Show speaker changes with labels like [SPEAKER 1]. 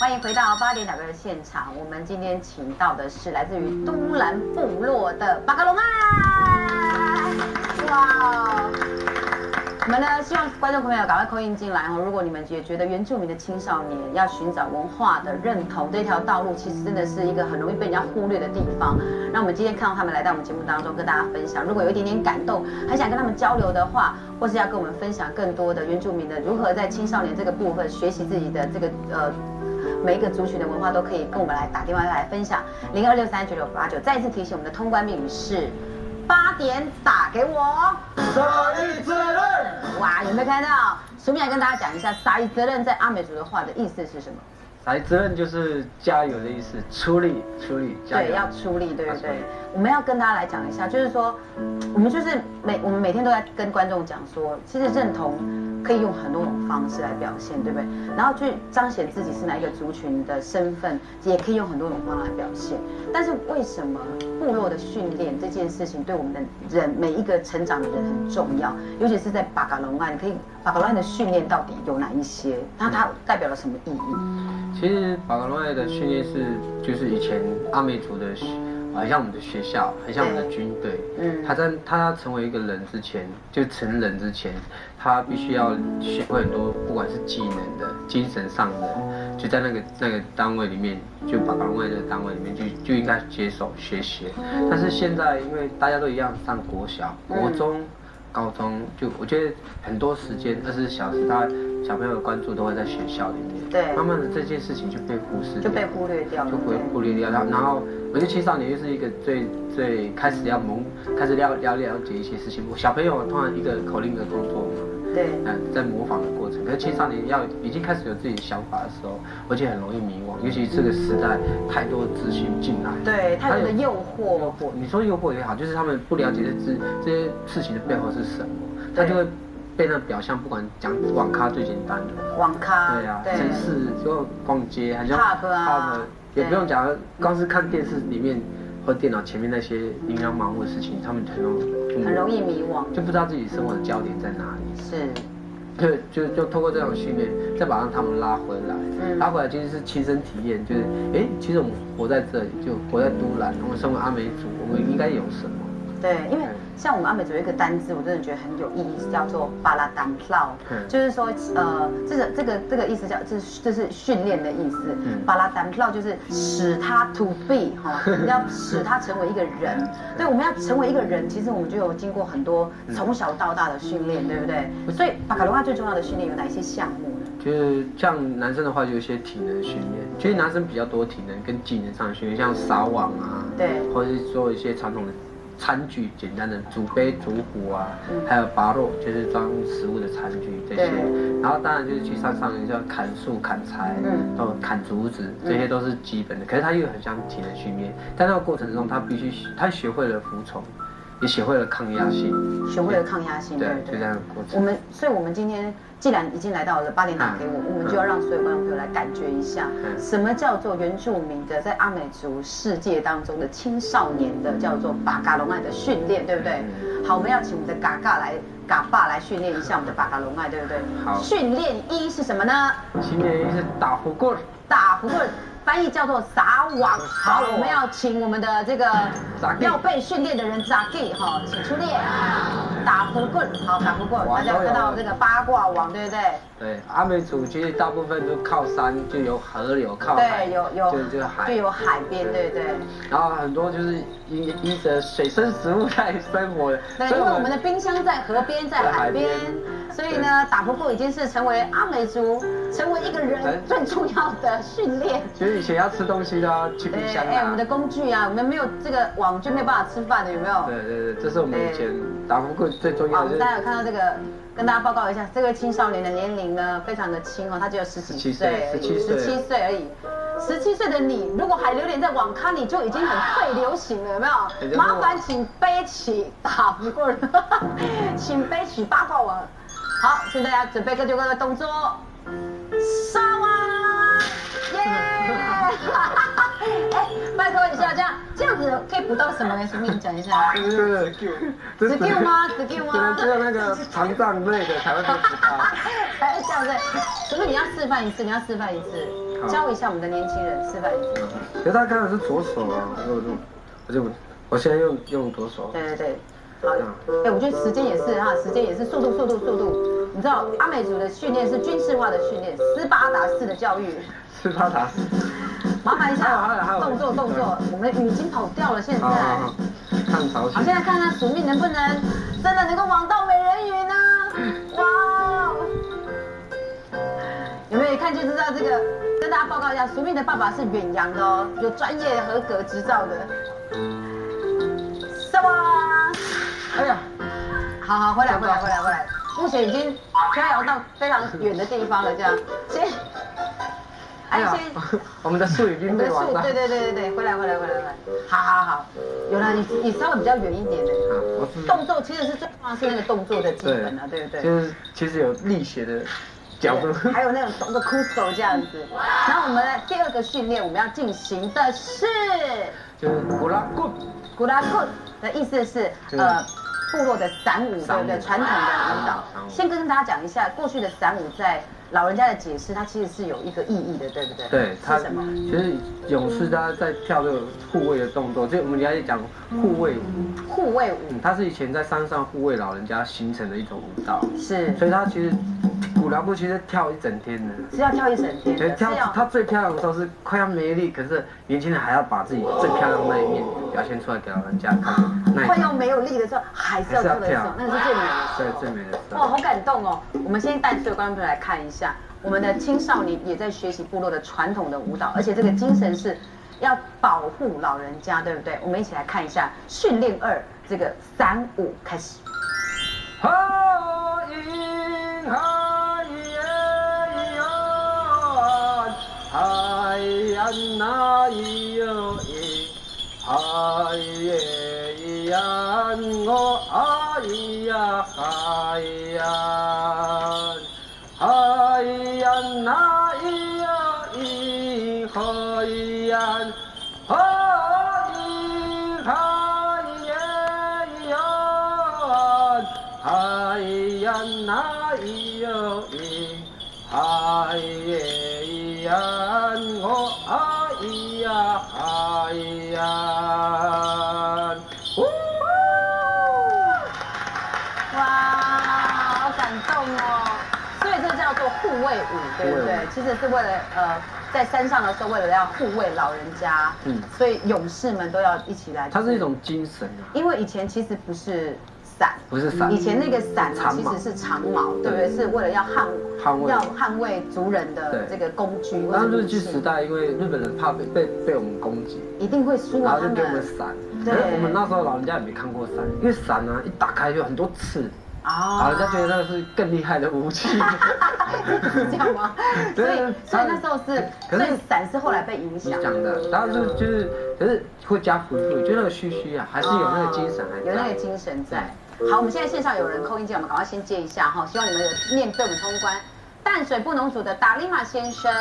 [SPEAKER 1] 欢迎回到8点打歌的现场。我们今天请到的是来自于都兰部落的巴卡隆爱。哇！我们呢，希望观众朋友赶快扣印进来哦。如果你们也觉得原住民的青少年要寻找文化的认同这条道路，其实真的是一个很容易被人家忽略的地方。那我们今天看到他们来到我们节目当中，跟大家分享。如果有一点点感动，还想跟他们交流的话，或是要跟我们分享更多的原住民的如何在青少年这个部分学习自己的这个每一个族群的文化，都可以跟我们来打电话来分享0263968989。再一次提醒，我们的通关密语是8点打给我。
[SPEAKER 2] 撒一责任。
[SPEAKER 1] 哇，有没有看到？苏米来跟大家讲一下，撒一责任在阿美族的话的意思是什么？
[SPEAKER 2] 撒一责任就是加油的意思，出力，加油。
[SPEAKER 1] 对，要出力，对不对？我们要跟大家来讲一下，就是说，我们每天都在跟观众讲说，其实认同可以用很多种方式来表现，对不对？然后去彰显自己是哪一个族群的身份，也可以用很多种方法来表现。但是为什么部落的训练这件事情对我们的人每一个成长的人很重要？尤其是在巴嘎隆岸，巴嘎隆岸的训练到底有哪一些？那它代表了什么意义？
[SPEAKER 2] 其实巴嘎隆岸的训练就是以前阿美族的。很像我们的学校，很像我们的军队。他要成为一个人之前，就成人之前，他必须要学会很多，不管是技能的、精神上的，就在那个单位里面，就巴嘎隆岸的单位里面就应该接受学习。但是现在因为大家都一样上国小、国中、高中，就我觉得很多时间24小时，小朋友的关注都会在学校里面。
[SPEAKER 1] 对，
[SPEAKER 2] 慢慢的这件事情就被忽视，
[SPEAKER 1] 就被忽略掉了，
[SPEAKER 2] 忽略掉。然后我觉得青少年就是一个最开始要了解一些事情。小朋友通常一个口令一个动作嘛，
[SPEAKER 1] 对，
[SPEAKER 2] 在模仿的过程。可是青少年已经开始有自己的想法的时候，而且很容易迷惘，尤其这个时代太多资讯进来，
[SPEAKER 1] 对，太多的诱惑。
[SPEAKER 2] 你说诱惑也好，就是他们不了解这些事情的背后是什么，他就会。被那表象，不管讲网咖最简单的，
[SPEAKER 1] 网咖，
[SPEAKER 2] 对啊，城市就逛街，好像
[SPEAKER 1] pub 啊，
[SPEAKER 2] 也不用讲，光是看电视里面或电脑前面那些琳琅满目的事情，他们
[SPEAKER 1] 很容易迷惘，
[SPEAKER 2] 就不知道自己生活的焦点在哪里。
[SPEAKER 1] 是，
[SPEAKER 2] 就透过这种训练，再把他们拉回来，拉回来其实是亲身体验，就是其实我们活在这里，就活在都兰，我们身为阿美族，我们应该有什么？
[SPEAKER 1] 对，因为像我们阿美族有一个单字，我真的觉得很有意义，叫做巴拉当lao，就是说这个意思这是训练的意思。巴拉当lao就是使他 to be 哈，要使他成为一个人。对，我们要成为一个人，其实我们就有经过很多从小到大的训练，对不对？所以巴卡隆话最重要的训练有哪一些项目呢？
[SPEAKER 2] 就是像男生的话，就有一些体能训练，其实男生比较多体能跟技能上的训练，像撒网啊，对，或者是做一些传统的。餐具简单的煮杯煮壶啊，还有拔肉就是装食物的餐具这些，然后当然就是去山上要砍树砍柴，砍竹子，这些都是基本的。可是他又很像体能训练，在那个过程中他学会了服从，也学会了抗压性，对，就这样的过程。
[SPEAKER 1] 所以我们今天既然已经来到了8点打给我，我们就要让所有观众朋友来感觉一下，什么叫做原住民的在阿美族世界当中的青少年的叫做巴嘎隆爱的训练，对不对？好，我们要请我们的嘎爸来训练一下我们的巴嘎隆爱，对不对？好，训练1是什么呢？
[SPEAKER 2] 训练1是打胡棍。
[SPEAKER 1] 翻译叫做撒网。好，我们要请我们的这个要被训练的人扎基哈，请出列。打胡棍，好，打胡棍，大家看到这个八卦网，对不对？
[SPEAKER 2] 对，阿美族其实大部分都靠山，就有河流，靠海，
[SPEAKER 1] 就有海边，对不对？
[SPEAKER 2] 然后很多就是依着水生食物在生活的。
[SPEAKER 1] 对，因为我们的冰箱在河边，在海边。所以呢，打不过已经是成为阿美族，成为一个人最重要的训练。
[SPEAKER 2] 其实以前要吃东西都要去冰箱
[SPEAKER 1] 我们的工具啊，我们没有这个网就没有办法吃饭的，有没有？
[SPEAKER 2] 对，这是我们以前打不过最重要的。
[SPEAKER 1] 大家有看到这个？跟大家报告一下，这个青少年的年龄呢非常的轻哦，他只有17岁，17岁而已。17岁的你，如果还留恋在网咖，你就已经很退流行了，有没有？麻烦请背起打不过人，请背起八卦网。好，现在要准备各就各的动作，杀啊！耶！拜托一下，这样子可以捕到什么呢？随便讲一下。skill 吗？
[SPEAKER 2] 只有那个肠脏类的才会被捕到。
[SPEAKER 1] 才会这样子。可是你要示范一次，教一下我们的年轻人，示范一下。
[SPEAKER 2] 可是他刚才是左手啊，我现在用左手。
[SPEAKER 1] 对对对，好，哎，我觉得时间也是哈，时间也是速度。你知道阿美族的训练是军事化的训练，斯巴达式的教育。
[SPEAKER 2] 斯巴达式。
[SPEAKER 1] 麻烦一下，动作，我们的语已经跑掉了，现在。
[SPEAKER 2] 看朝鲜。
[SPEAKER 1] 好，现在看看署命能不能真的能够网到美人鱼呢？哇！有没有一看就知道这个？跟大家报告一下，署命的爸爸是远洋的哦，有专业合格执照的。什么？哎呀，好，回来。目前已经飘摇到非常远的地方了，这样。先。
[SPEAKER 2] 我们的树已经被玩到。
[SPEAKER 1] 对，回来。好，有了，你稍微比较远一点的。动作其实是最重要是那个动作的基本啊，对不对？
[SPEAKER 2] 就是其实有力学的角度，
[SPEAKER 1] 还有那种动作酷手这样子。然后我们的第二个训练，我们要进行的是，
[SPEAKER 2] 就是古拉棍。
[SPEAKER 1] 古拉棍的意思是部落的散舞，对不对？传统的舞蹈。先跟大家讲一下，过去的散舞在老人家的解释，它其实是有一个意义的，对不对？
[SPEAKER 2] 对，
[SPEAKER 1] 是什么？
[SPEAKER 2] 其实勇士大家在跳这个护卫的动作，就我们了解讲护卫舞。
[SPEAKER 1] 护卫舞，
[SPEAKER 2] 它是以前在山上护卫老人家形成的一种舞蹈。
[SPEAKER 1] 是。
[SPEAKER 2] 所以它其实古辽布其实跳一整天的。
[SPEAKER 1] 是要跳一整天的。
[SPEAKER 2] 它最漂亮的时候是快要没力，可是年轻人还要把自己最漂亮的那一面表现出来给老人家看。
[SPEAKER 1] 快要没有力的时候，还是要跳的时候，那是最美的。
[SPEAKER 2] 对，最美的时候。
[SPEAKER 1] 哇，好感动哦！我们先带所有观众朋友来看一下，我们的青少年也在学习部落的传统的舞蹈，而且这个精神是要保护老人家，对不对？我们一起来看一下训练2这个散舞开始。护卫舞，对不对？其实是为了在山上的时候，为了要护卫老人家，所以勇士们都要一起来。
[SPEAKER 2] 它是一种精神啊。
[SPEAKER 1] 因为以前其实不是伞，以前那个伞其实是长矛，对不对？是为了要捍卫族人的这个工具。
[SPEAKER 2] 当日据时代，因为日本人怕被我们攻击，
[SPEAKER 1] 一定会输啊，
[SPEAKER 2] 然后就给我们伞。对，我们那时候老人家也没看过伞，因为伞呢一打开就很多刺。老人家觉得那个是更厉害的武器，
[SPEAKER 1] 是这样吗？所以那时候是，所以伞是后来被影响
[SPEAKER 2] 的。然后可是会加辅助，就那个虚啊，还是有那个精神，
[SPEAKER 1] 有那个精神在。好，我们现在线上有人扣音进来，我们赶快先接一下哈，希望你们有念对我们通关。淡水布农族的达利玛先生。